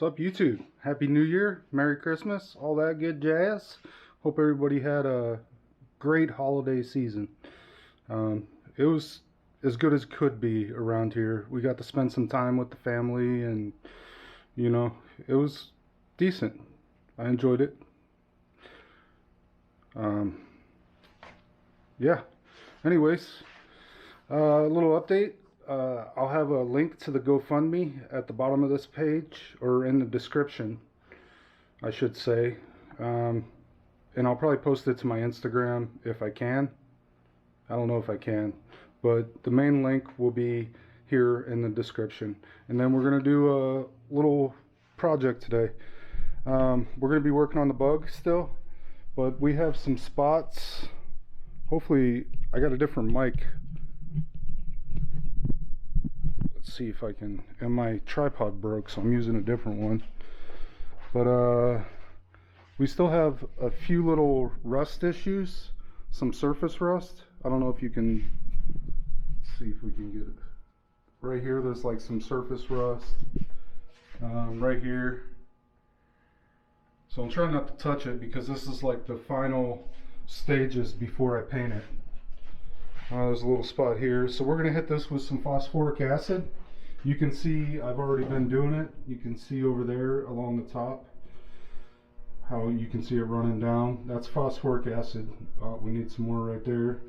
What's up, YouTube? Happy New Year, Merry Christmas, all that good jazz. Hope everybody had a great holiday season. It was as good as could be around here. We got to spend some time with the family, and you know, it was decent. I enjoyed it. Um, yeah. Anyways, a little update. I'll have a link to the GoFundMe at the bottom of this page, or in the description, I should say. And I'll probably post it to my Instagram if I can. I don't know if I can, but the main link will be here in the description. And then we're going to do a little project today. We're going to be working on the bug still, but we have some spots. Hopefully, I got a different mic. Let's see if I can, and my tripod broke, so I'm using a different one. But we still have a few little rust issues, some surface rust. I don't know if you can see, if we can get it. Right here, there's like some surface rust. Right here. So I'm trying not to touch it because this is like the final stages before I paint it. There's a little spot here. So we're going to hit this with some phosphoric acid. You can see I've already been doing it. You can see over there along the top how you can see it running down. That's phosphoric acid. We need some more right there.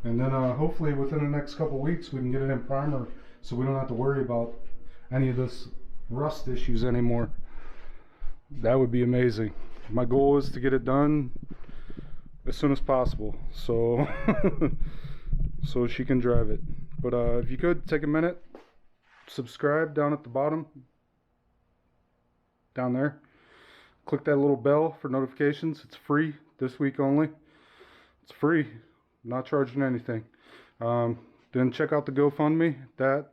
And then hopefully within the next couple weeks we can get it in primer so we don't have to worry about any of this rust issues anymore. That would be amazing. My goal is to get it done as soon as possible, so so she can drive it. But if you could take a minute, subscribe down at the bottom, down there, click that little bell for notifications. It's free this week only. It's free, not charging anything. Then check out the GoFundMe. That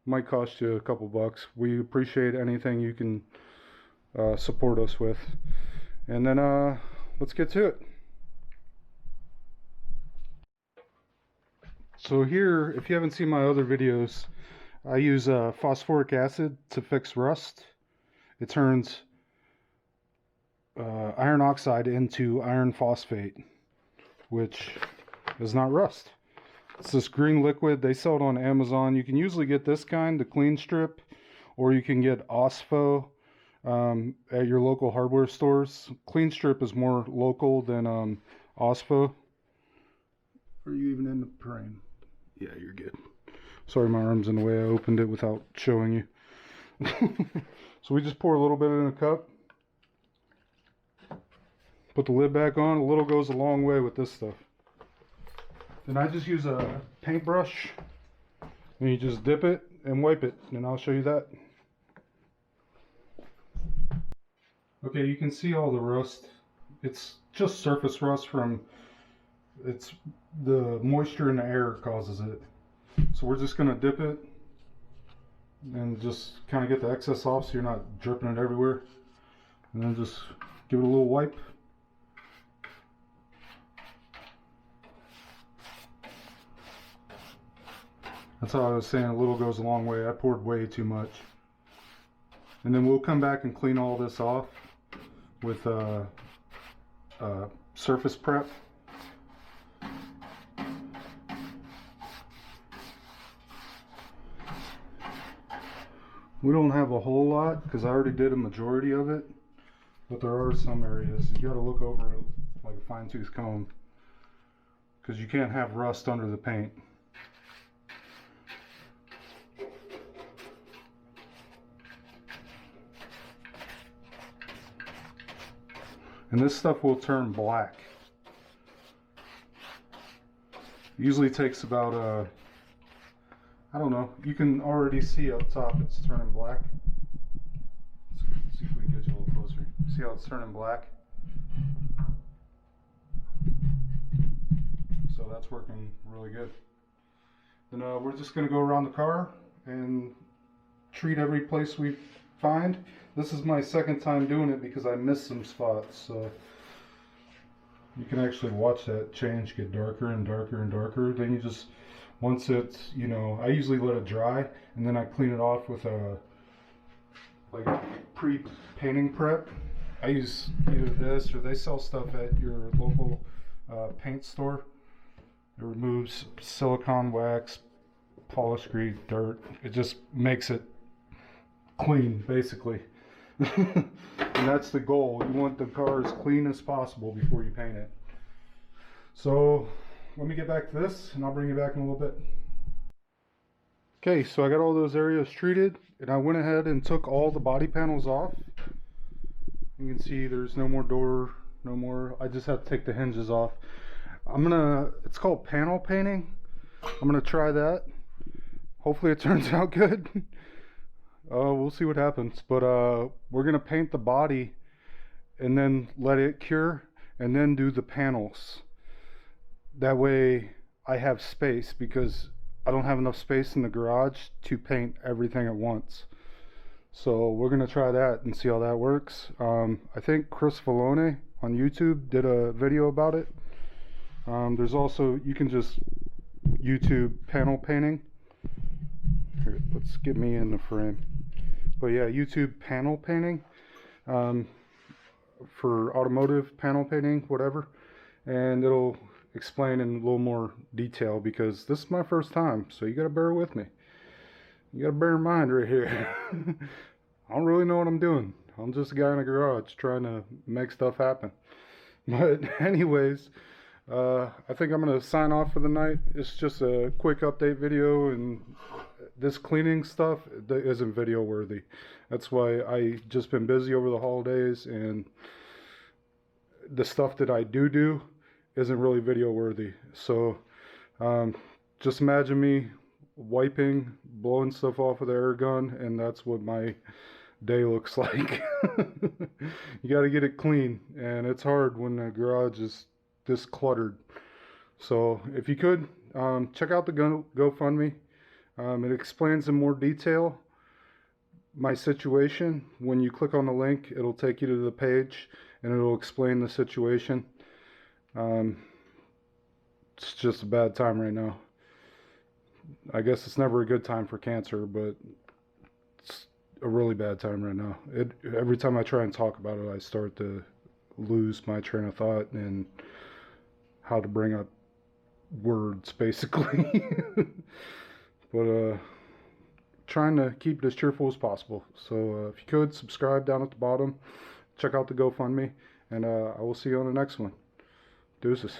might cost you a couple bucks. We appreciate anything you can support us with. And then let's get to it. So here, if you haven't seen my other videos, I use phosphoric acid to fix rust. It turns iron oxide into iron phosphate, which is not rust. It's this green liquid. They sell it on Amazon. You can usually get this kind, the clean strip, or you can get OSPHO at your local hardware stores. Clean strip is more local than OSPHO. Are you even in the frame? Yeah, you're good. Sorry, my arm's in the way. I opened it without showing you. So we just pour a little bit in a cup. Put the lid back on. A little goes a long way with this stuff. Then I just use a paintbrush. And you just dip it and wipe it. And I'll show you that. Okay, you can see all the rust. It's just surface rust from... it's the moisture in the air causes it. So we're just going to dip it and just kind of get the excess off so you're not dripping it everywhere. And then just give it a little wipe. That's how I was saying a little goes a long way. I poured way too much. And then we'll come back and clean all this off with surface prep. We don't have a whole lot because I already did a majority of it, but there are some areas you got to look over it like a fine-tooth comb because you can't have rust under the paint. And this stuff will turn black. Usually takes about I don't know, you can already see up top it's turning black. Let's see if we can get you a little closer. See how it's turning black? So that's working really good. Then we're just going to go around the car and treat every place we find. This is my second time doing it because I missed some spots. So you can actually watch that change get darker and darker and darker. Then you just... once it's, I usually let it dry and then I clean it off with a like a pre-painting prep. I use either this or they sell stuff at your local paint store. It removes silicone, wax, polish grease, dirt. It just makes it clean, basically. And that's the goal. You want the car as clean as possible before you paint it. So let me get back to this and I'll bring you back in a little bit. Okay, so I got all those areas treated and I went ahead and took all the body panels off. You can see there's no more door, no more. I just have to take the hinges off. It's called panel painting. I'm gonna try that. Hopefully it turns out good. We'll see what happens. But we're gonna paint the body and then let it cure and then do the panels. That way I have space, because I don't have enough space in the garage to paint everything at once. So we're gonna try that and see how that works. I think Chris Vallone on YouTube did a video about it. There's also, you can just YouTube panel painting. Here, let's get me in the frame. But yeah, YouTube panel painting, for automotive panel painting, whatever. And it'll explain in a little more detail, because this is my first time, so you gotta bear with me. You gotta bear in mind right here. I don't really know what I'm doing. I'm just a guy in a garage trying to make stuff happen. But anyways, I think I'm gonna sign off for the night. It's just a quick update video, and this cleaning stuff isn't video worthy. That's why I just been busy over the holidays, and the stuff that I do isn't really video worthy. So just imagine me wiping, blowing stuff off with the air gun, and that's what my day looks like. You got to get it clean, and it's hard when the garage is this cluttered. So if you could check out the GoFundMe. It explains in more detail my situation. When you click on the link, it'll take you to the page and it'll explain the situation. It's just a bad time right now. I guess it's never a good time for cancer, but it's a really bad time right now. Every time I try and talk about it, I start to lose my train of thought and how to bring up words, basically. But trying to keep it as cheerful as possible. So if you could, subscribe down at the bottom, check out the GoFundMe, and I will see you on the next one. Deuces.